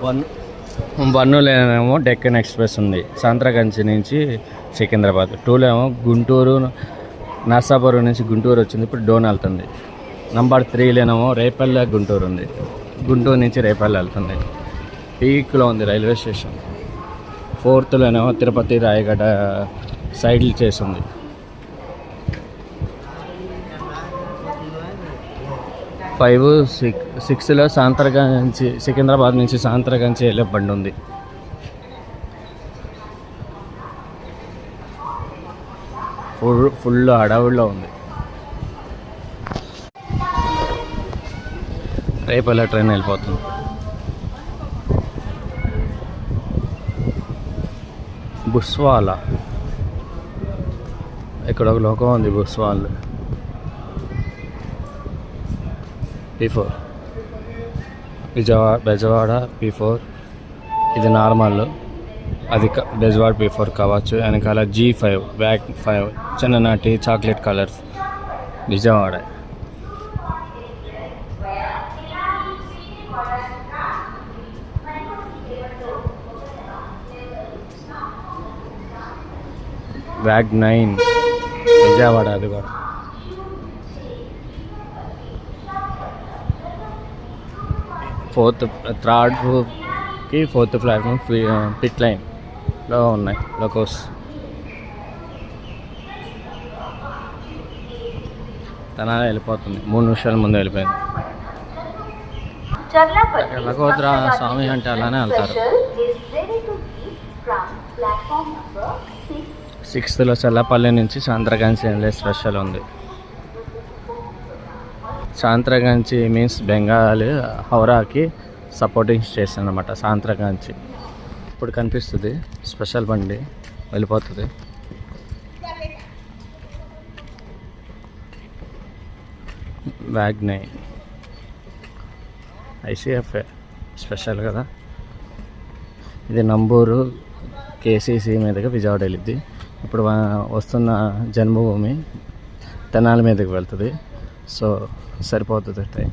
One వన్నులేమో Deccan express ఉంది సాంత్రకంచి నుంచి సికింద్రాబాద్. టూలో ఏమో గుంటూరు నర్సాపురం నుంచి గుంటూరు వచ్చింది, ఇప్పుడు డోన్ వెళ్తుంది. నంబర్ 3లోనేమో రేపల్లె గుంటూరు ఉంది, గుంటూరు నుంచి రేపల్లె వెళ్తుంది. పీక్లో ఉంది రైల్వే స్టేషన్. 4లోనేమో తిరుపతి రాయగడ సైడ్లు చేసింది. 5, 6లో సాంత్రకంచి సికింద్రాబాద్ నుంచి సాంత్రకంచి వెళ్ళే బండి ఉంది. ఫుల్ అడవుల్లో ఉంది. రేపల్లె ట్రైన్ వెళ్ళిపోతుంది. బుస్వాలా ఇక్కడ ఒక లోకం ఉంది, బుస్వాల్ P4 బెజవాడ P4. ఇది నార్మల్, అది బెజవాడ P4 కావచ్చు. వెనకాల G5 బ్యాక్ 5 చిన్ననాటి chocolate colours Vijayawada. Bag 9 Vijayawada. అది కూడా ఫోర్త్ ప్లాట్ఫామ్ పిట్ లైన్లో ఉన్నాయి లోకోస్. తనాలే వెళ్ళిపోతుంది, 3 నిమిషాల ముందు వెళ్ళిపోయింది. లగోద్రా స్వామి అంటే అలానే వెళ్తారు. 6లో చల్లపల్లి నుంచి సాంత్రకంచి వెళ్ళే స్పెషల్ ఉంది. సాంత్రకంచి మీన్స్ బెంగాల్ హౌరాకి సపోర్టింగ్ స్టేషన్ అన్నమాట సాంత్రకంచి. ఇప్పుడు కనిపిస్తుంది స్పెషల్ బండి వెళ్ళిపోతుంది. బ్యాగ్ 9 ICFA స్పెషల్ కదా. ఇది నంబూరు KCC మీదుగా విజయవాడ వెళ్ళిద్ది. ఇప్పుడు వస్తున్న జన్మభూమి తెనాలి మీదకి వెళ్తుంది. సో సరిపోతుంది టైం.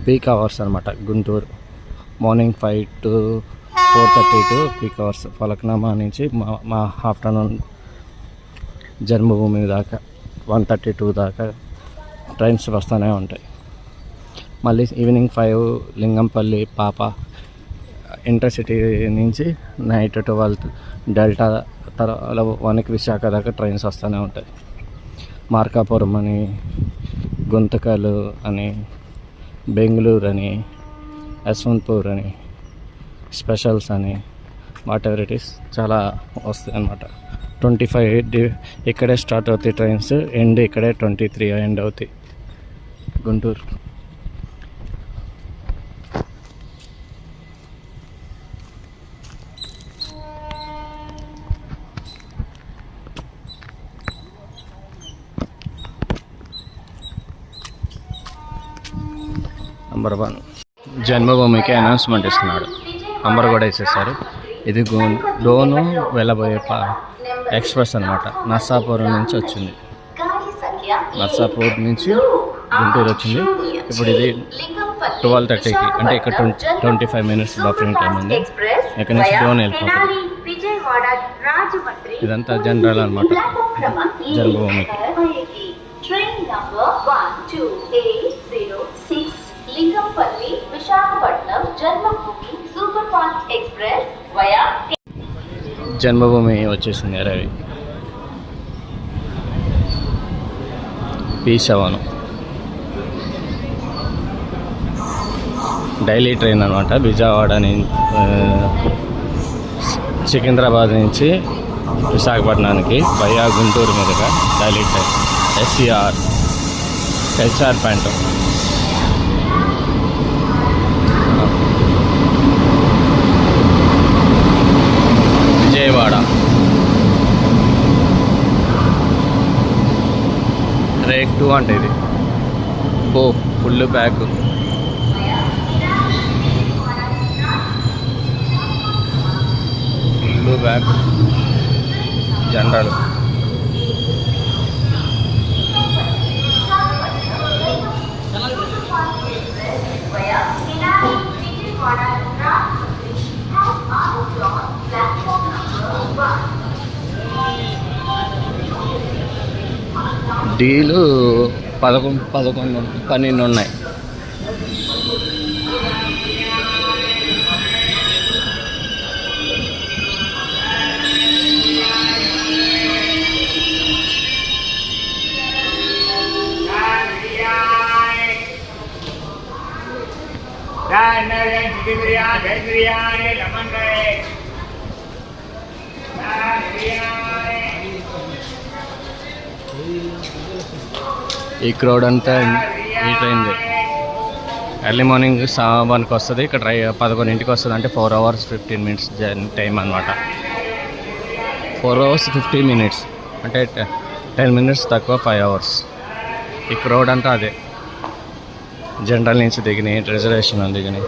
పీక్ అవర్స్ అనమాట Guntur. Morning 5 to 4:32 peak hours. Falaknuma నుంచి మా ఆఫ్టర్నూన్ జన్మభూమి దాకా 1:32 దాకా ట్రైన్స్ వస్తూనే ఉంటాయి. మళ్ళీ ఈవినింగ్ 5 లింగంపల్లి పాప ఇంటర్సిటీ నుంచి నైట్ 12 డెల్టా తర్వాత 1కి విశాఖ దాకా ట్రైన్స్ వస్తూనే ఉంటాయి. మార్కాపురం అని, గుంతకల్ అని, బెంగళూరు అని, యశ్వంత్పూర్ అని, స్పెషల్స్ అని, వాట్ ఎవర్ ఇట్ ఈస్ చాలా వస్తాయి అన్నమాట. 25 ఇక్కడే స్టార్ట్ అవుతాయి ట్రైన్స్, ఎండ్ ఇక్కడే 23 ఎండ్ అవుతాయి గుంటూరు. నంబర్ 1 జన్మభూమికి అనౌన్స్మెంట్ ఇస్తున్నాడు. నంబర్ కూడా ఇచ్చేసారు. ఇది డోను వెళ్ళబోయే ఎక్స్ప్రెస్ అనమాట. నర్సాపురం నుంచి వచ్చింది, నర్సాపూర్ నుంచి గుంటూరు వచ్చింది. ఇప్పుడు ఇది 12:30కి, అంటే ఇక్కడ 25 minutes బఫరింగ్ టైం ఉంది. ఇక్కడ నుంచి డోన్ వెళ్ళిపోతుంది. ఇదంతా జనరల్ అనమాట జన్మభూమికి. లింగంపల్లి విశాఖపట్నం జన్మభూమి సూపర్ ఫాస్ట్ ఎక్స్ప్రెస్ వయా జన్మభూమి వచ్చేసింది. రవి P7 డైలీ ట్రైన్ అనమాట. విజయవాడ సికింద్రాబాద్ నుంచి విశాఖపట్నానికి వయా గుంటూరు మీదుగా daily train. HR pant. Vijayawada rake 2 అంటే ఇది full bag. Full bag general. Deal 11, 12 ఉన్నాయి. ఈ క్రౌడ్ అంతా ఈ ట్రైన్ది. ఎర్లీ మార్నింగ్ 7కి వస్తుంది, ఇక్కడ 11ంటికి వస్తుంది. అంటే 4 hours 15 minutes జర్నీ టైం అనమాట. 4 hours 50 minutes అంటే 10 minutes తక్కువ 5 hours. ఈ క్రౌడ్ అంతా అదే. జనరల్ నుంచి దిగినాయి, రిజర్వేషన్ దిగినాయి.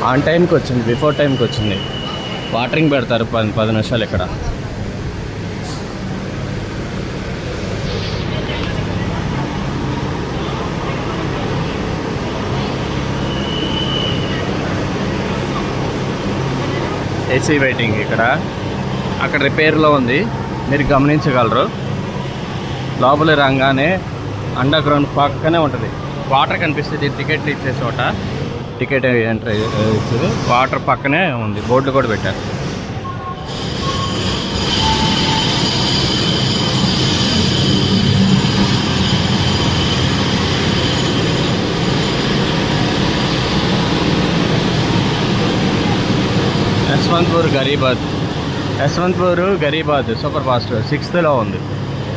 ఆన్ టైంకి వచ్చింది, బిఫోర్ టైంకి వచ్చింది. వాటరింగ్ పెడతారు 10 నిమిషాలు ఇక్కడ. ఏసీ వెయిటింగ్ ఇక్కడ. అక్కడ రిపేర్లో ఉంది, మీరు గమనించగలరు. లోపల రాగానే అండర్ గ్రౌండ్ పక్కనే ఉంటుంది. వాటర్ కనిపిస్తుంది, టికెట్లు ఇచ్చే చోట. టికెట్ ఎంట్రీ ఇచ్చేది వాటర్ పక్కనే ఉంది, బోర్డులు కూడా పెట్టారు. యశ్వంత్పూర్ గరీబాద్ సూపర్ ఫాస్ట్ 6th ఉంది.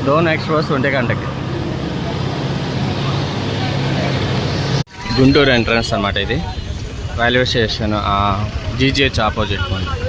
2 extras 20 గంటకి. గుంటూరు ఎంట్రన్స్ అనమాట ఇది. రైల్వే స్టేషన్ GGH ఆపోజిట్ ఉంది.